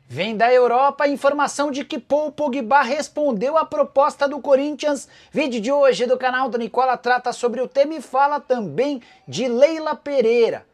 Vem da Europa a informação de que Paul Pogba respondeu à proposta do Corinthians. Vídeo de hoje do canal do Nicola trata sobre o tema e fala também de Leila Pereira,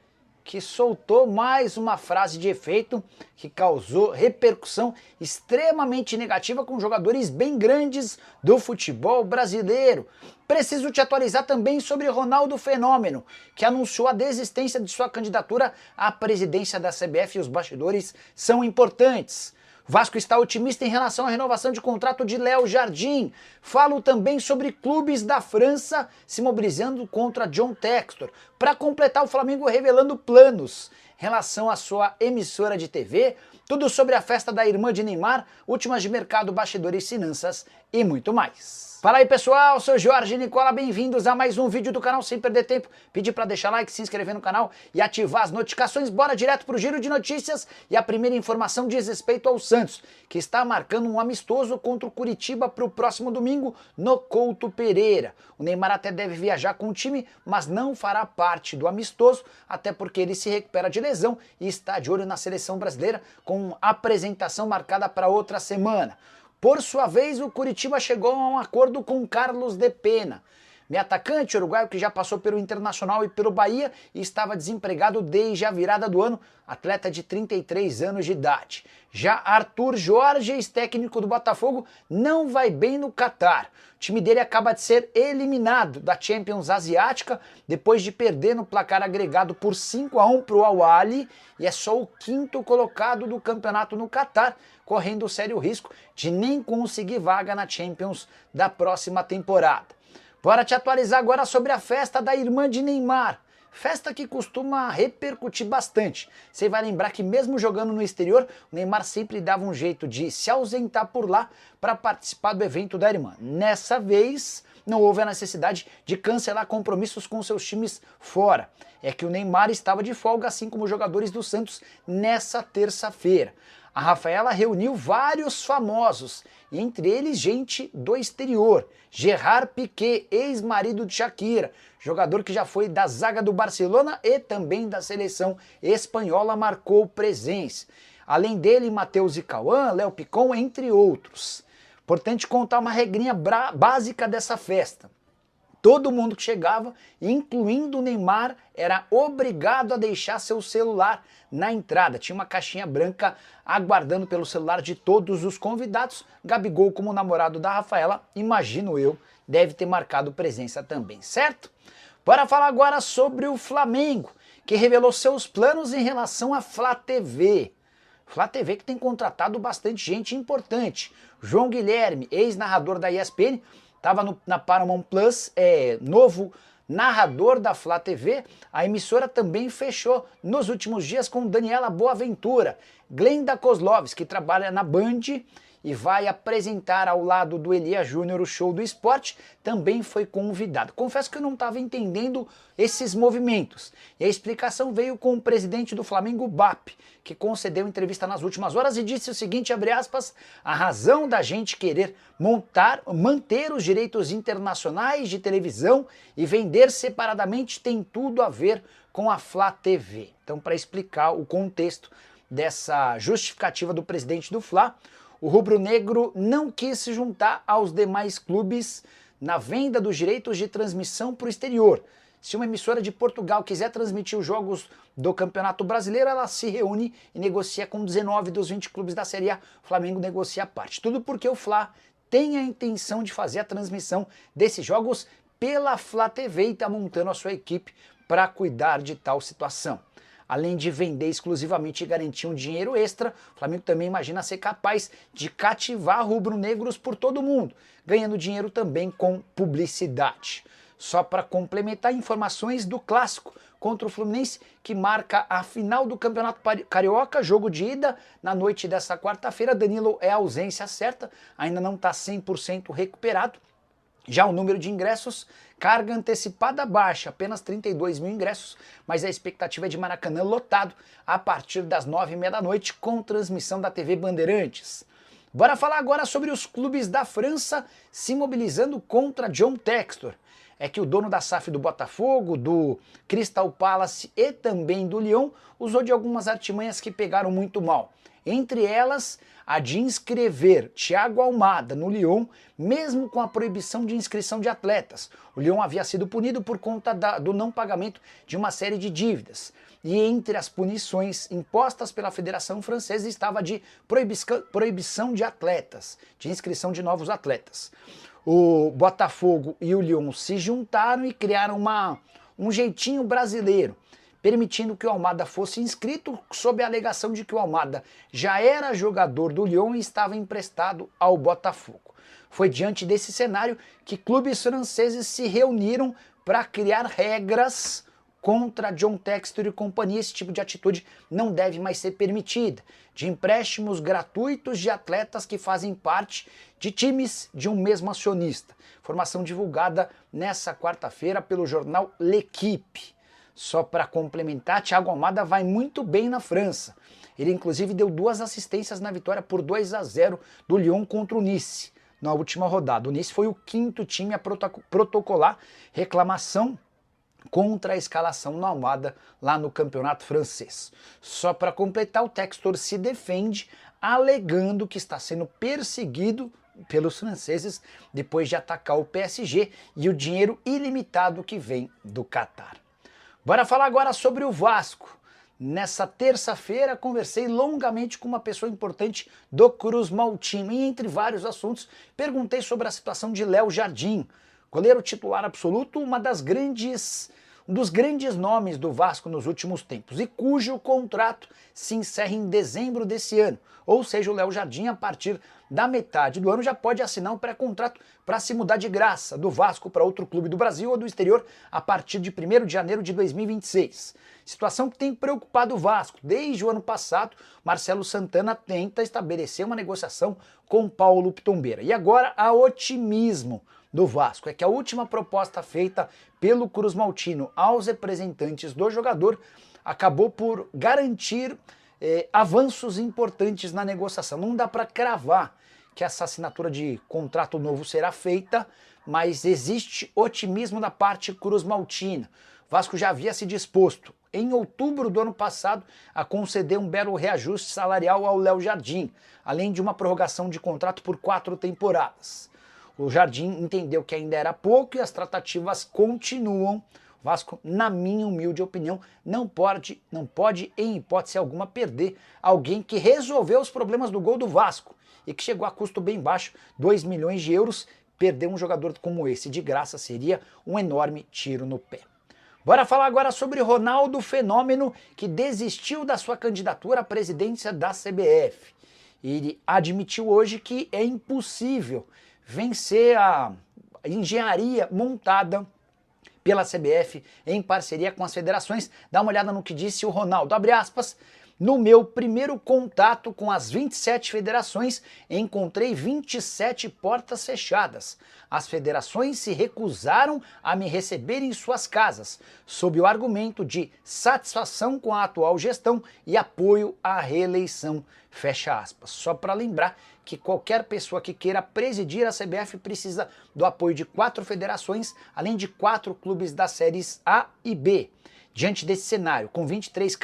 que soltou mais uma frase de efeito que causou repercussão extremamente negativa com jogadores bem grandes do futebol brasileiro. Preciso te atualizar também sobre Ronaldo Fenômeno, que anunciou a desistência de sua candidatura à presidência da CBF e os bastidores são importantes. Vasco está otimista em relação à renovação de contrato de Léo Jardim. Falo também sobre clubes da França se mobilizando contra John Textor. Para completar, o Flamengo revelando planos em relação à sua emissora de TV. Tudo sobre a festa da irmã de Neymar, últimas de mercado, bastidores, finanças e muito mais. Fala aí pessoal, sou Jorge Nicola, bem-vindos a mais um vídeo do canal. Sem perder tempo, pedir para deixar like, se inscrever no canal e ativar as notificações. Bora direto pro giro de notícias e a primeira informação diz respeito ao Santos, que está marcando um amistoso contra o Curitiba para o próximo domingo no Couto Pereira. O Neymar até deve viajar com o time, mas não fará parte do amistoso, até porque ele se recupera de lesão e está de olho na seleção brasileira com apresentação marcada para outra semana. Por sua vez, o Curitiba chegou a um acordo com Carlos de Pena, meio atacante uruguaio que já passou pelo Internacional e pelo Bahia e estava desempregado desde a virada do ano, atleta de 33 anos de idade. Já Arthur Jorge, ex-técnico do Botafogo, não vai bem no Catar. O time dele acaba de ser eliminado da Champions Asiática depois de perder no placar agregado por 5-1 para o Al-Ahly e é só o quinto colocado do campeonato no Catar, correndo sério risco de nem conseguir vaga na Champions da próxima temporada. Bora te atualizar agora sobre a festa da irmã de Neymar. Festa que costuma repercutir bastante. Você vai lembrar que mesmo jogando no exterior, o Neymar sempre dava um jeito de se ausentar por lá para participar do evento da irmã. Nessa vez, não houve a necessidade de cancelar compromissos com seus times fora. É que o Neymar estava de folga, assim como os jogadores do Santos, nessa terça-feira. A Rafaela reuniu vários famosos, e entre eles gente do exterior. Gerard Piqué, ex-marido de Shakira, jogador que já foi da zaga do Barcelona e também da seleção espanhola, marcou presença. Além dele, Matheus e Cauã, Léo Picon, entre outros. Importante contar uma regrinha básica dessa festa. Todo mundo que chegava, incluindo o Neymar, era obrigado a deixar seu celular na entrada. Tinha uma caixinha branca aguardando pelo celular de todos os convidados. Gabigol, como namorado da Rafaela, imagino eu, deve ter marcado presença também, certo? Bora falar agora sobre o Flamengo, que revelou seus planos em relação à Flá TV. Flá TV que tem contratado bastante gente importante. João Guilherme, ex-narrador da ESPN, estava na Paramount Plus, novo narrador da Flá TV. A emissora também fechou nos últimos dias com Daniela Boaventura. Glenda Kozlovski, que trabalha na Band e vai apresentar ao lado do Elia Júnior o Show do Esporte, também foi convidado. Confesso que eu não estava entendendo esses movimentos. E a explicação veio com o presidente do Flamengo, BAP, que concedeu entrevista nas últimas horas e disse o seguinte, abre aspas, a razão da gente querer manter os direitos internacionais de televisão e vender separadamente tem tudo a ver com a Flá TV. Então, para explicar o contexto dessa justificativa do presidente do Flá, o rubro-negro não quis se juntar aos demais clubes na venda dos direitos de transmissão para o exterior. Se uma emissora de Portugal quiser transmitir os jogos do Campeonato Brasileiro, ela se reúne e negocia com 19 dos 20 clubes da Série A. O Flamengo negocia a parte. Tudo porque o Flá tem a intenção de fazer a transmissão desses jogos pela Flá TV e está montando a sua equipe para cuidar de tal situação. Além de vender exclusivamente e garantir um dinheiro extra, o Flamengo também imagina ser capaz de cativar rubro-negros por todo o mundo, ganhando dinheiro também com publicidade. Só para complementar, informações do clássico contra o Fluminense, que marca a final do Campeonato Carioca, jogo de ida na noite dessa quarta-feira. Danilo é a ausência certa, ainda não está 100% recuperado. Já o número de ingressos, carga antecipada baixa, apenas 32 mil ingressos, mas a expectativa é de Maracanã lotado a partir das 9h30 da noite com transmissão da TV Bandeirantes. Bora falar agora sobre os clubes da França se mobilizando contra John Textor. É que o dono da SAF do Botafogo, do Crystal Palace e também do Lyon usou de algumas artimanhas que pegaram muito mal. Entre elas, a de inscrever Thiago Almada no Lyon, mesmo com a proibição de inscrição de atletas. O Lyon havia sido punido por conta do não pagamento de uma série de dívidas. E entre as punições impostas pela Federação Francesa estava a de proibição de atletas, de inscrição de novos atletas. O Botafogo e o Lyon se juntaram e criaram um jeitinho brasileiro, permitindo que o Almada fosse inscrito sob a alegação de que o Almada já era jogador do Lyon e estava emprestado ao Botafogo. Foi diante desse cenário que clubes franceses se reuniram para criar regras contra John Textor e companhia. Esse tipo de atitude não deve mais ser permitida, de empréstimos gratuitos de atletas que fazem parte de times de um mesmo acionista. Informação divulgada nessa quarta-feira pelo jornal L'Équipe. Só para complementar, Thiago Almada vai muito bem na França. Ele inclusive deu 2 assistências na vitória por 2-0 do Lyon contra o Nice na última rodada. O Nice foi o 5º time a protocolar reclamação contra a escalação no Almada lá no campeonato francês. Só para completar, o Textor se defende alegando que está sendo perseguido pelos franceses depois de atacar o PSG e o dinheiro ilimitado que vem do Catar. Bora falar agora sobre o Vasco. Nessa terça-feira conversei longamente com uma pessoa importante do Cruz Maltino e entre vários assuntos perguntei sobre a situação de Léo Jardim, goleiro titular absoluto, um dos grandes nomes do Vasco nos últimos tempos e cujo contrato se encerra em dezembro desse ano. Ou seja, o Léo Jardim, a partir da metade do ano, já pode assinar um pré-contrato para se mudar de graça do Vasco para outro clube do Brasil ou do exterior a partir de 1º de janeiro de 2026. Situação que tem preocupado o Vasco. Desde o ano passado, Marcelo Santana tenta estabelecer uma negociação com Paulo Pitombeira. E agora há otimismo do Vasco. É que a última proposta feita pelo Cruz Maltino aos representantes do jogador acabou por garantir avanços importantes na negociação. Não dá para cravar que essa assinatura de contrato novo será feita, mas existe otimismo da parte Cruz Maltina. O Vasco já havia se disposto, em outubro do ano passado, a conceder um belo reajuste salarial ao Léo Jardim, além de uma prorrogação de contrato por 4 temporadas. O Jardim entendeu que ainda era pouco e as tratativas continuam. O Vasco, na minha humilde opinião, não pode em hipótese alguma perder alguém que resolveu os problemas do gol do Vasco e que chegou a custo bem baixo, 2 milhões de euros. Perder um jogador como esse de graça seria um enorme tiro no pé. Bora falar agora sobre Ronaldo Fenômeno, que desistiu da sua candidatura à presidência da CBF. Ele admitiu hoje que é impossível vencer a engenharia montada pela CBF em parceria com as federações. Dá uma olhada no que disse o Ronaldo, abre aspas: no meu primeiro contato com as 27 federações, encontrei 27 portas fechadas. As federações se recusaram a me receber em suas casas, sob o argumento de satisfação com a atual gestão e apoio à reeleição. Fecha aspas. Só para lembrar que qualquer pessoa que queira presidir a CBF precisa do apoio de 4 federações, além de 4 clubes das séries A e B. Diante desse cenário, com 23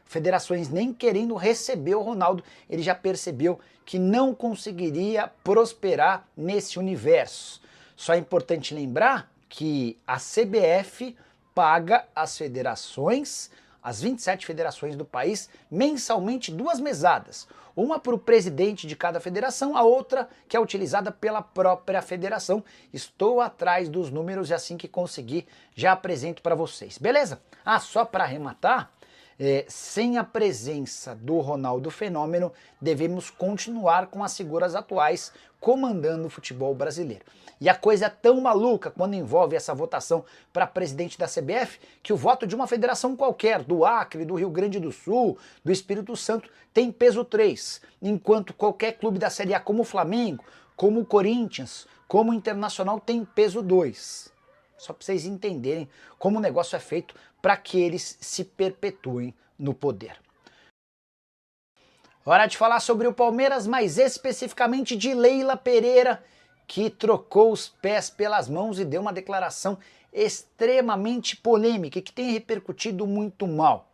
federações nem querendo receber o Ronaldo, ele já percebeu que não conseguiria prosperar nesse universo. Só é importante lembrar que a CBF paga as federações, as 27 federações do país, mensalmente 2 mesadas. Uma para o presidente de cada federação, a outra que é utilizada pela própria federação. Estou atrás dos números e assim que conseguir já apresento para vocês. Beleza? Só para arrematar, sem a presença do Ronaldo Fenômeno, devemos continuar com as figuras atuais comandando o futebol brasileiro. E a coisa é tão maluca quando envolve essa votação para presidente da CBF, que o voto de uma federação qualquer, do Acre, do Rio Grande do Sul, do Espírito Santo, tem peso 3, enquanto qualquer clube da Série A como o Flamengo, como o Corinthians, como o Internacional tem peso 2. Só para vocês entenderem como o negócio é feito para que eles se perpetuem no poder. Hora de falar sobre o Palmeiras, mais especificamente de Leila Pereira, que trocou os pés pelas mãos e deu uma declaração extremamente polêmica e que tem repercutido muito mal.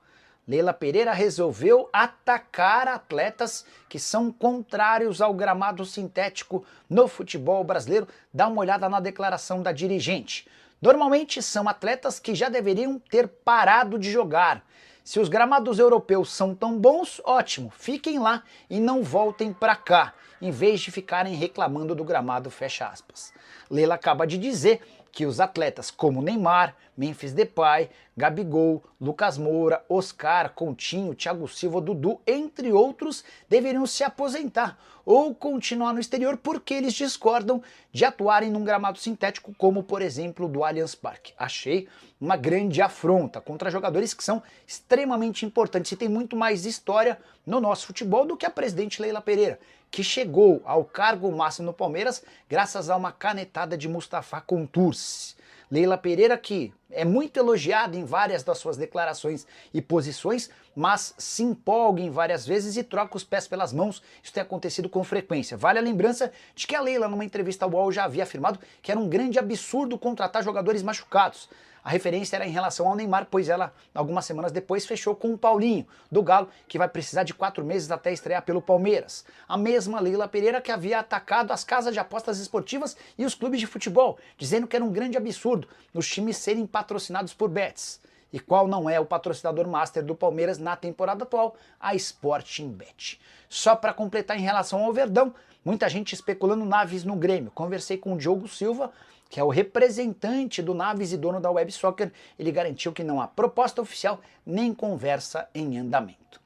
Leila Pereira resolveu atacar atletas que são contrários ao gramado sintético no futebol brasileiro. Dá uma olhada na declaração da dirigente. Normalmente são atletas que já deveriam ter parado de jogar. Se os gramados europeus são tão bons, ótimo, fiquem lá e não voltem para cá, em vez de ficarem reclamando do gramado, fecha aspas. Leila acaba de dizer que os atletas como Neymar, Memphis Depay, Gabigol, Lucas Moura, Oscar, Coutinho, Thiago Silva, Dudu, entre outros, deveriam se aposentar ou continuar no exterior porque eles discordam de atuarem num gramado sintético como, por exemplo, do Allianz Parque. Achei uma grande afronta contra jogadores que são extremamente importantes e tem muito mais história no nosso futebol do que a presidente Leila Pereira, que chegou ao cargo máximo no Palmeiras graças a uma canetada de Mustafa Contursi. Leila Pereira, que é muito elogiada em várias das suas declarações e posições, mas se empolga em várias vezes e troca os pés pelas mãos. Isso tem acontecido com frequência. Vale a lembrança de que a Leila, numa entrevista ao UOL, já havia afirmado que era um grande absurdo contratar jogadores machucados. A referência era em relação ao Neymar, pois ela, algumas semanas depois, fechou com o Paulinho, do Galo, que vai precisar de 4 meses até estrear pelo Palmeiras. A mesma Leila Pereira que havia atacado as casas de apostas esportivas e os clubes de futebol, dizendo que era um grande absurdo os times serem patrocinados por bets. E qual não é o patrocinador master do Palmeiras na temporada atual? A Sporting Bet. Só para completar em relação ao Verdão, muita gente especulando Naves no Grêmio. Conversei com o Diogo Silva, que é o representante do Naves e dono da Web Soccer. Ele garantiu que não há proposta oficial nem conversa em andamento.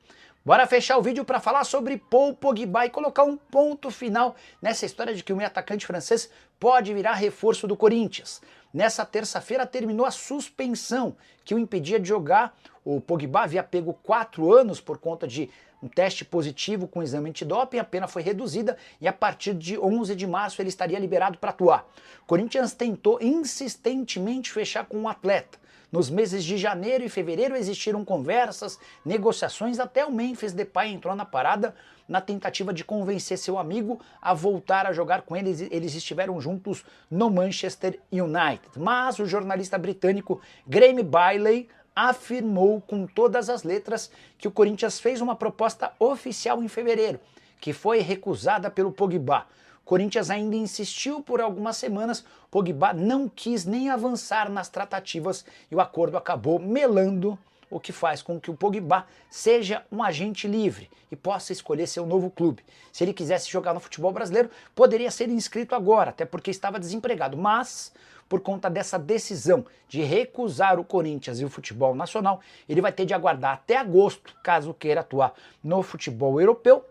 Bora fechar o vídeo para falar sobre Paul Pogba e colocar um ponto final nessa história de que o meio atacante francês pode virar reforço do Corinthians. Nessa terça-feira terminou a suspensão que o impedia de jogar. O Pogba havia pego 4 anos por conta de um teste positivo com exame antidoping, a pena foi reduzida e a partir de 11 de março ele estaria liberado para atuar. O Corinthians tentou insistentemente fechar com o atleta. Nos meses de janeiro e fevereiro existiram conversas, negociações, até o Memphis Depay entrou na parada na tentativa de convencer seu amigo a voltar a jogar com eles. Eles estiveram juntos no Manchester United. Mas o jornalista britânico Graeme Bailey afirmou com todas as letras que o Corinthians fez uma proposta oficial em fevereiro, que foi recusada pelo Pogba. O Corinthians ainda insistiu por algumas semanas, Pogba não quis nem avançar nas tratativas e o acordo acabou melando, o que faz com que o Pogba seja um agente livre e possa escolher seu novo clube. Se ele quisesse jogar no futebol brasileiro, poderia ser inscrito agora, até porque estava desempregado, mas por conta dessa decisão de recusar o Corinthians e o futebol nacional, ele vai ter de aguardar até agosto, caso queira atuar no futebol europeu,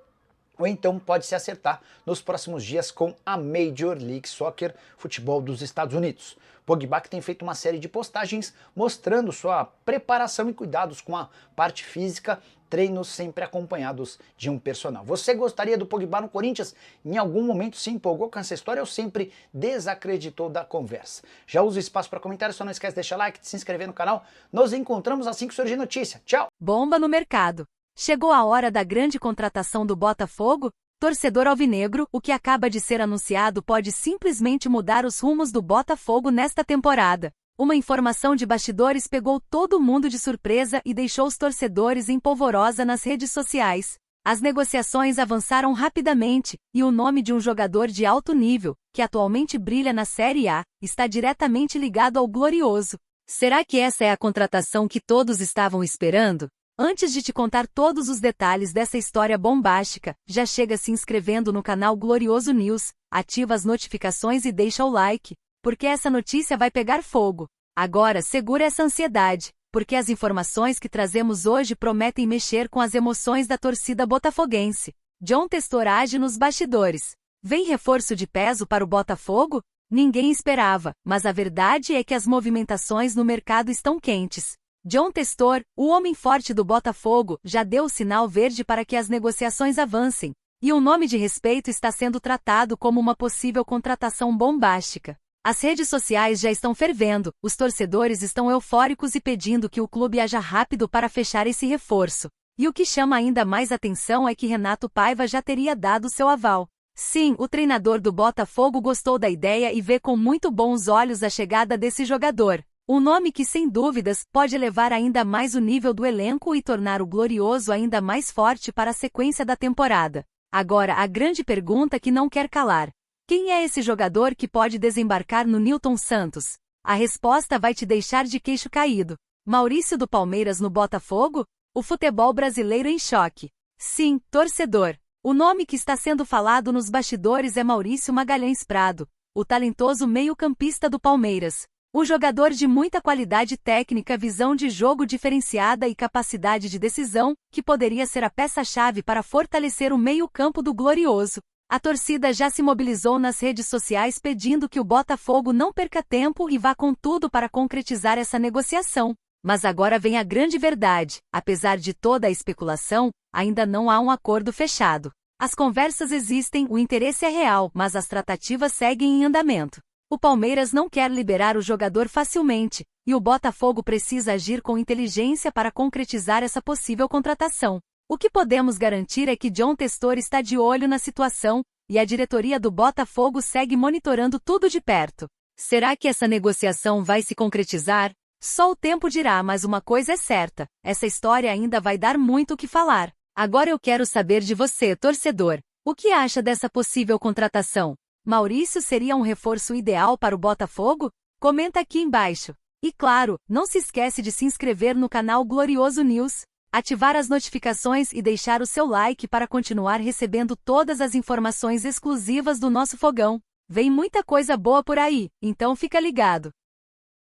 ou então pode se acertar nos próximos dias com a Major League Soccer, futebol dos Estados Unidos. Pogba que tem feito uma série de postagens mostrando sua preparação e cuidados com a parte física, treinos sempre acompanhados de um personal. Você gostaria do Pogba no Corinthians? Em algum momento se empolgou com essa história ou sempre desacreditou da conversa? Já usa o espaço para comentários, só não esquece de deixar like, de se inscrever no canal. Nos encontramos assim que surgir notícia. Tchau! Bomba no mercado. Chegou a hora da grande contratação do Botafogo? Torcedor alvinegro, o que acaba de ser anunciado pode simplesmente mudar os rumos do Botafogo nesta temporada. Uma informação de bastidores pegou todo mundo de surpresa e deixou os torcedores em polvorosa nas redes sociais. As negociações avançaram rapidamente, e o nome de um jogador de alto nível, que atualmente brilha na Série A, está diretamente ligado ao Glorioso. Será que essa é a contratação que todos estavam esperando? Antes de te contar todos os detalhes dessa história bombástica, já chega se inscrevendo no canal Glorioso News, ativa as notificações e deixa o like, porque essa notícia vai pegar fogo. Agora segura essa ansiedade, porque as informações que trazemos hoje prometem mexer com as emoções da torcida botafoguense. John Textor age nos bastidores. Vem reforço de peso para o Botafogo? Ninguém esperava, mas a verdade é que as movimentações no mercado estão quentes. John Textor, o homem forte do Botafogo, já deu o sinal verde para que as negociações avancem, e um nome de respeito está sendo tratado como uma possível contratação bombástica. As redes sociais já estão fervendo, os torcedores estão eufóricos e pedindo que o clube haja rápido para fechar esse reforço. E o que chama ainda mais atenção é que Renato Paiva já teria dado seu aval. Sim, o treinador do Botafogo gostou da ideia e vê com muito bons olhos a chegada desse jogador. Um nome que sem dúvidas pode elevar ainda mais o nível do elenco e tornar o Glorioso ainda mais forte para a sequência da temporada. Agora a grande pergunta que não quer calar. Quem é esse jogador que pode desembarcar no Nilton Santos? A resposta vai te deixar de queixo caído. Maurício do Palmeiras no Botafogo? O futebol brasileiro em choque. Sim, torcedor. O nome que está sendo falado nos bastidores é Maurício Magalhães Prado, o talentoso meio-campista do Palmeiras. Um jogador de muita qualidade técnica, visão de jogo diferenciada e capacidade de decisão, que poderia ser a peça-chave para fortalecer o meio-campo do Glorioso. A torcida já se mobilizou nas redes sociais pedindo que o Botafogo não perca tempo e vá com tudo para concretizar essa negociação. Mas agora vem a grande verdade: apesar de toda a especulação, ainda não há um acordo fechado. As conversas existem, o interesse é real, mas as tratativas seguem em andamento. O Palmeiras não quer liberar o jogador facilmente, e o Botafogo precisa agir com inteligência para concretizar essa possível contratação. O que podemos garantir é que John Testor está de olho na situação, e a diretoria do Botafogo segue monitorando tudo de perto. Será que essa negociação vai se concretizar? Só o tempo dirá, mas uma coisa é certa: essa história ainda vai dar muito o que falar. Agora eu quero saber de você, torcedor. O que acha dessa possível contratação? Maurício seria um reforço ideal para o Botafogo? Comenta aqui embaixo. E claro, não se esquece de se inscrever no canal Glorioso News, ativar as notificações e deixar o seu like para continuar recebendo todas as informações exclusivas do nosso fogão. Vem muita coisa boa por aí, então fica ligado.